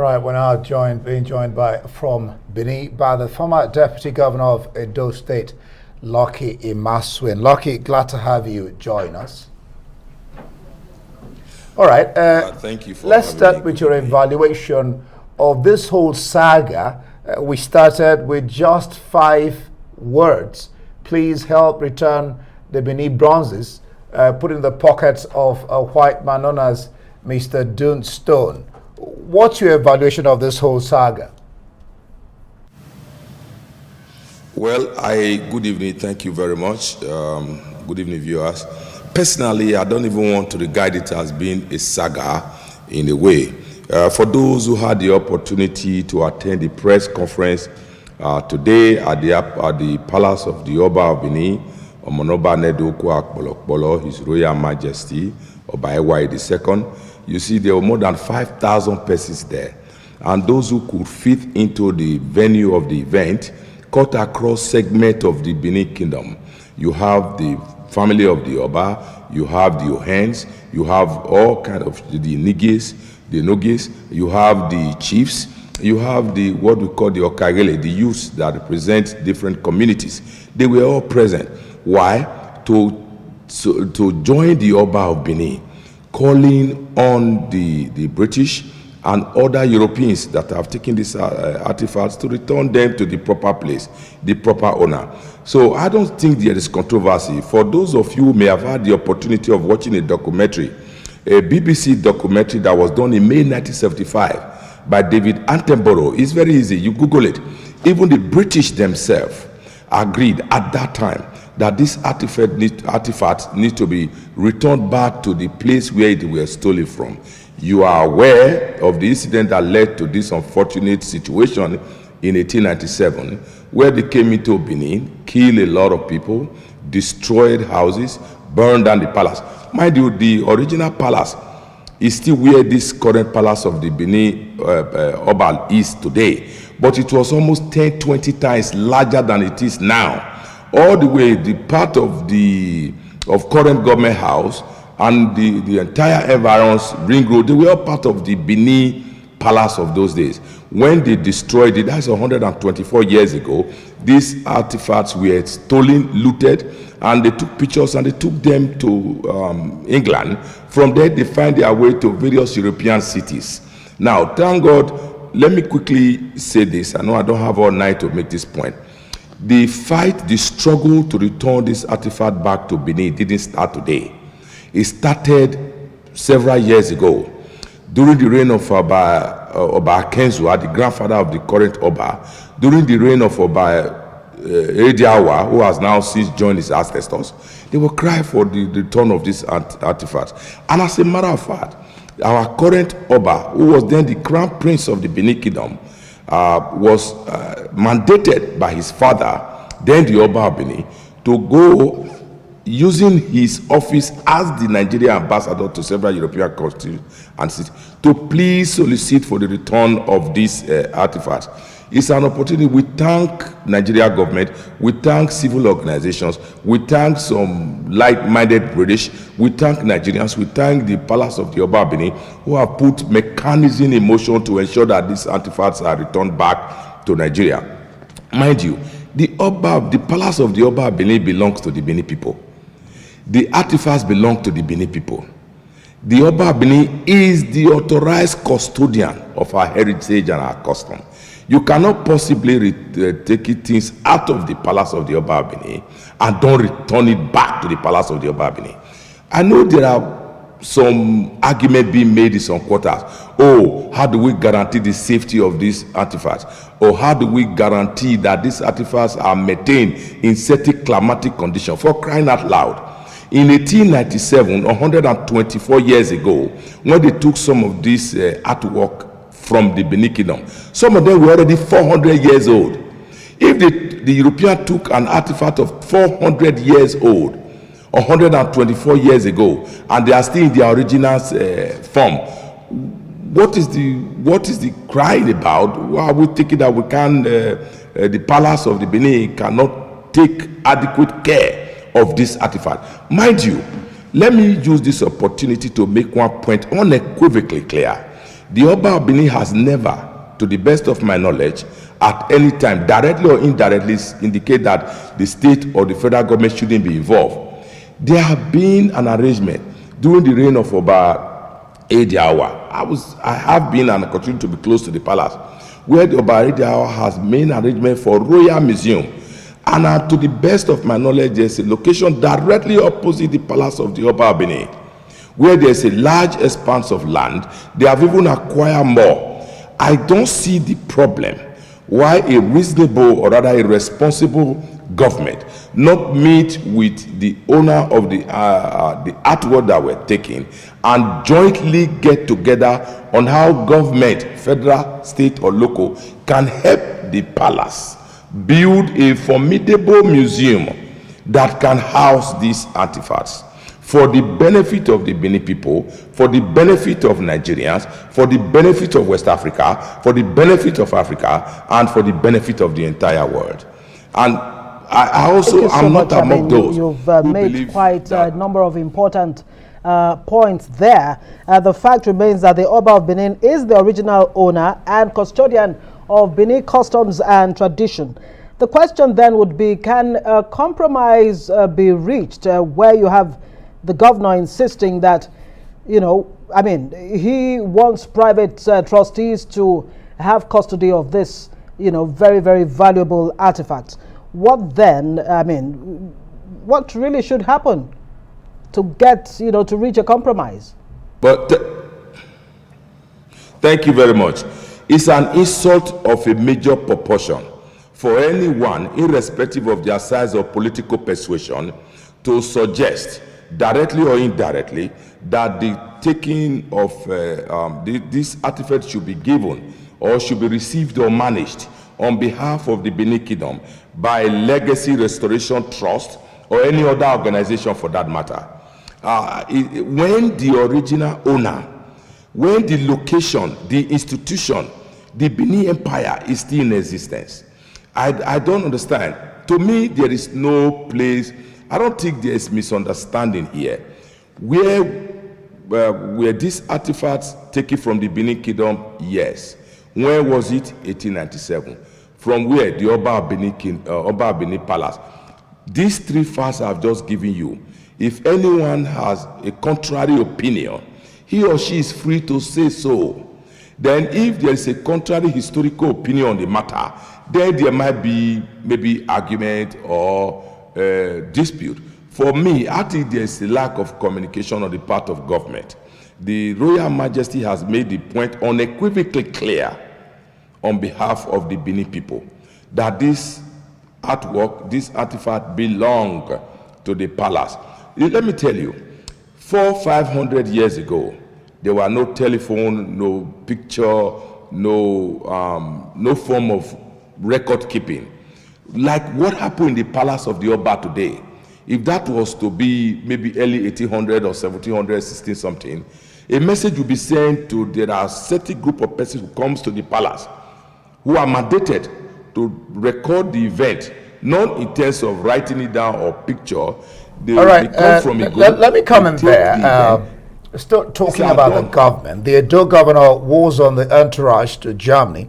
All right, we're now being joined from Benin by the former Deputy Governor of Edo State, Lucky Imasuen. Lucky, glad to have you join us. All right, thank you for let's start with your evaluation of this whole saga. We started with just 5 words. Please help return the Benin Bronzes, put in the pockets of a white man known as Mr. Dunstone. What's your evaluation of this whole saga? Well, good evening. Thank you very much. Good evening, viewers. Personally, I don't even want to regard it as being a saga in a way. For those who had the opportunity to attend the press conference today at the Palace of the Oba of Benin, Omonoba Nedoku Akpolokpolo, His Royal Majesty, Oba Ewa II, you see there were more than 5,000 persons there. And those who could fit into the venue of the event cut across segment of the Benin Kingdom. You have the family of the Oba, you have the Ohens, you have all kind of the Nigis, the Nogis, you have the chiefs, you have the what we call the Okagele, the youths that represent different communities. They were all present. Why? To join the Oba of Benin, calling on the British and other Europeans that have taken these artifacts to return them to the proper place, the proper owner. So I don't think there is controversy. For those of you who may have had the opportunity of watching a documentary, a BBC documentary that was done in May 1975 by David Attenborough, it's very easy, you Google it. Even the British themselves agreed at that time that this artifact need to be returned back to the place where it was stolen from. You are aware of the incident that led to this unfortunate situation in 1897, where they came into Benin, killed a lot of people, destroyed houses, burned down the palace. Mind you, the original palace is still where this current palace of the Benin Oba is today, but it was almost 10, 20 times larger than it is now. All the way, the part of current government house and the entire environs, ring road, they were all part of the Benin Palace of those days. When they destroyed it, that's 124 years ago, these artifacts were stolen, looted, and they took pictures and they took them to England. From there, they find their way to various European cities. Now, thank God, let me quickly say this. I know I don't have all night to make this point. The fight, the struggle to return this artifact back to Benin didn't start today. It started several years ago during the reign of Oba Kenzua, the grandfather of the current Oba, during the reign of Oba Ediawa, who has now since joined his ancestors. They will cry for the return of this artifact. And as a matter of fact, our current Oba, who was then the crown prince of the Benin Kingdom, was mandated by his father, then the Oba of Benin, to go using his office as the Nigerian ambassador to several European countries and cities to please solicit for the return of this artifact. It's an opportunity. We thank Nigeria government, we thank civil organizations, we thank some like-minded British, we thank Nigerians, we thank the Palace of the Oba of Benin, who have put mechanism in motion to ensure that these artifacts are returned back to Nigeria. Mind you, the Palace of the Oba of Benin belongs to the Benin people. The artifacts belong to the Benin people. The Oba of Benin is the authorized custodian of our heritage and our custom. You cannot possibly take things out of the Palace of the Oba of Benin and don't return it back to the Palace of the Oba of Benin. I know there are some argument being made in some quarters. Oh, how do we guarantee the safety of these artifacts? Or how do we guarantee that these artifacts are maintained in certain climatic conditions? For crying out loud. In 1897, 124 years ago, when they took some of this artwork from the Benin Kingdom, some of them were already 400 years old. If the European took an artifact of 400 years old, 124 years ago, and they are still in their original form, what is the crying about? Why are we thinking that we can, the Palace of the Benin cannot take adequate care of this artifact? Mind you, let me use this opportunity to make one point unequivocally clear. The Oba of Benin has never, to the best of my knowledge, at any time, directly or indirectly, indicate that the state or the federal government shouldn't be involved. There have been an arrangement during the reign of Oba Ediawa. I have been and continue to be close to the palace, where the Oba Ediawa has made an arrangement for Royal Museum. And to the best of my knowledge, there's a location directly opposite the palace of the Oba of Benin, where there's a large expanse of land. They have even acquired more. I don't see the problem why a reasonable, or rather a responsible government not meet with the owner of the artwork that we're taking and jointly get together on how government, federal, state, or local, can help the palace build a formidable museum that can house these artifacts for the benefit of the Benin people, for the benefit of Nigerians, for the benefit of West Africa, for the benefit of Africa, and for the benefit of the entire world. And I also am not among those. You've made quite a number of important points there. The fact remains that the Oba of Benin is the original owner and custodian of Benin customs and tradition. The question then would be, can a compromise be reached where you have the governor insisting that, he wants private trustees to have custody of this, very, very valuable artifacts? What then, what really should happen to get, to reach a compromise? But thank you very much. It's an insult of a major proportion for anyone, irrespective of their size or political persuasion, to suggest, directly or indirectly, that the taking of this artifact should be given or should be received or managed on behalf of the Benin Kingdom by a Legacy Restoration Trust or any other organization for that matter. When the original owner, when the location, the institution, the Benin Empire is still in existence, I don't understand. To me, there is no place. I don't think there is misunderstanding here. Were these artifacts taken from the Benin Kingdom? Yes. When was it? 1897. From where? The Oba Benin Palace. These three facts I've just given you. If anyone has a contrary opinion, he or she is free to say so. Then if there is a contrary historical opinion on the matter, then there might be maybe argument or dispute. For me, I think there is a lack of communication on the part of government. The Royal Majesty has made the point unequivocally clear on behalf of the Benin people that this artwork, this artifact belong to the palace. Let me tell you, 400-500 years ago, there were no telephone, no picture, no form of record keeping. Like what happened in the palace of the Oba today, if that was to be maybe early 1800 or 1700, 16 something, a message will be sent to, there are a certain group of persons who comes to the palace who are mandated to record the event, not in terms of writing it down or picture. They come from a group. Let me come in there. Still talking about the government. The Edo governor was on the entourage to Germany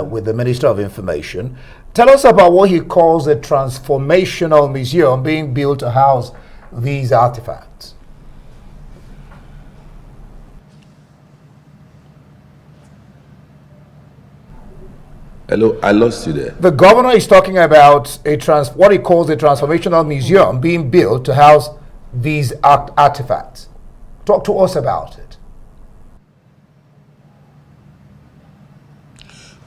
with the Minister of Information. Tell us about what he calls a transformational museum being built to house these artifacts. Hello, I lost you there. The governor is talking about what he calls a transformational museum being built to house these artifacts. Talk to us about it.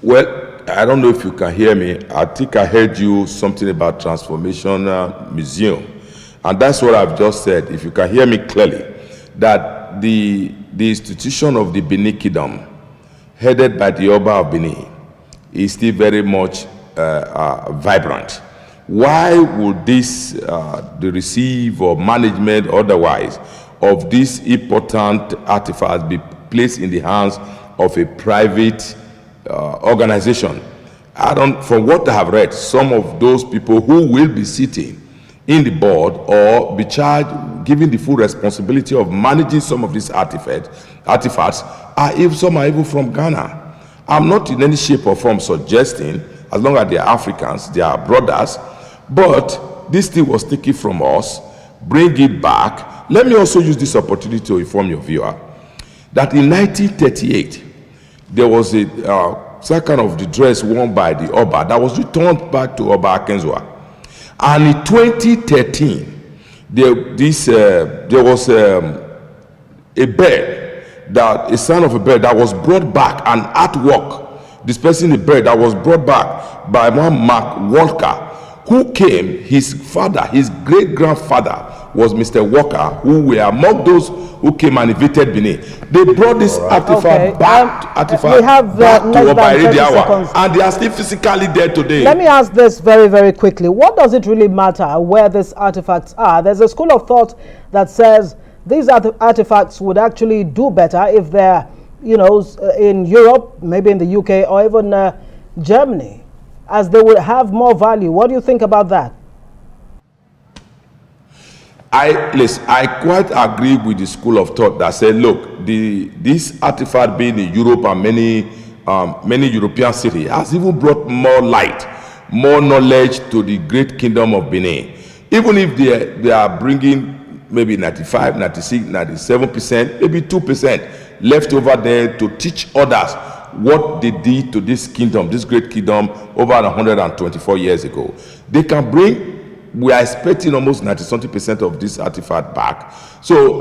Well, I don't know if you can hear me. I think I heard you something about transformational museum. And that's what I've just said. If you can hear me clearly, that the institution of the Benin Kingdom, headed by the Oba of Benin, is still very much vibrant. Why would this, the receive or management otherwise of these important artifacts be placed in the hands of a private organization? From what I have read, some of those people who will be sitting in the board or be charged, given the full responsibility of managing some of these artifacts some are even from Ghana. I'm not in any shape or form suggesting, as long as they are Africans, they are brothers, but this thing was taken from us, bring it back. Let me also use this opportunity to inform your viewer that in 1938, there was a second of the dress worn by the Oba that was returned back to Oba Akenzwa. And in 2013, there was a bird, a son of a bird that was brought back, an artwork dispensing the bird that was brought back by one Mark Walker, who came, his father, his great-grandfather was Mr. Walker, who were among those who came and invaded Benin. They brought this artifact back, back to Oba Irediawa, and they are still physically there today. Let me ask this very, very quickly. What does it really matter where these artifacts are? There's a school of thought that says these artifacts would actually do better if they're, in Europe, maybe in the UK, or even Germany, as they would have more value. What do you think about that? I quite agree with the school of thought that said, look, this artifact being in Europe and many European cities has even brought more light, more knowledge to the great kingdom of Benin. Even if they are bringing maybe 95, 96, 97%, maybe 2% left over there to teach others what they did to this kingdom, this great kingdom, over 124 years ago. They can bring, we are expecting almost 90-something% of this artifact back. So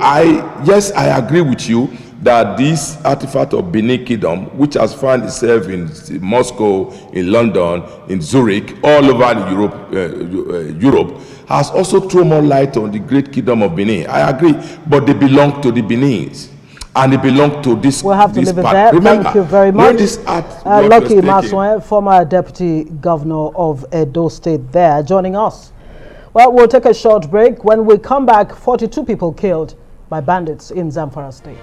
yes, I agree with you that this artifact of Benin Kingdom, which has found itself in Moscow, in London, in Zurich, all over Europe, has also thrown more light on the great kingdom of Benin. I agree, but they belong to the Benin's, and they belong to this. We'll have to leave it there. Remember, thank you very much. Lucky Imasuen, former Deputy Governor of Edo State, there joining us. Well, we'll take a short break. When we come back, 42 people killed by bandits in Zamfara State.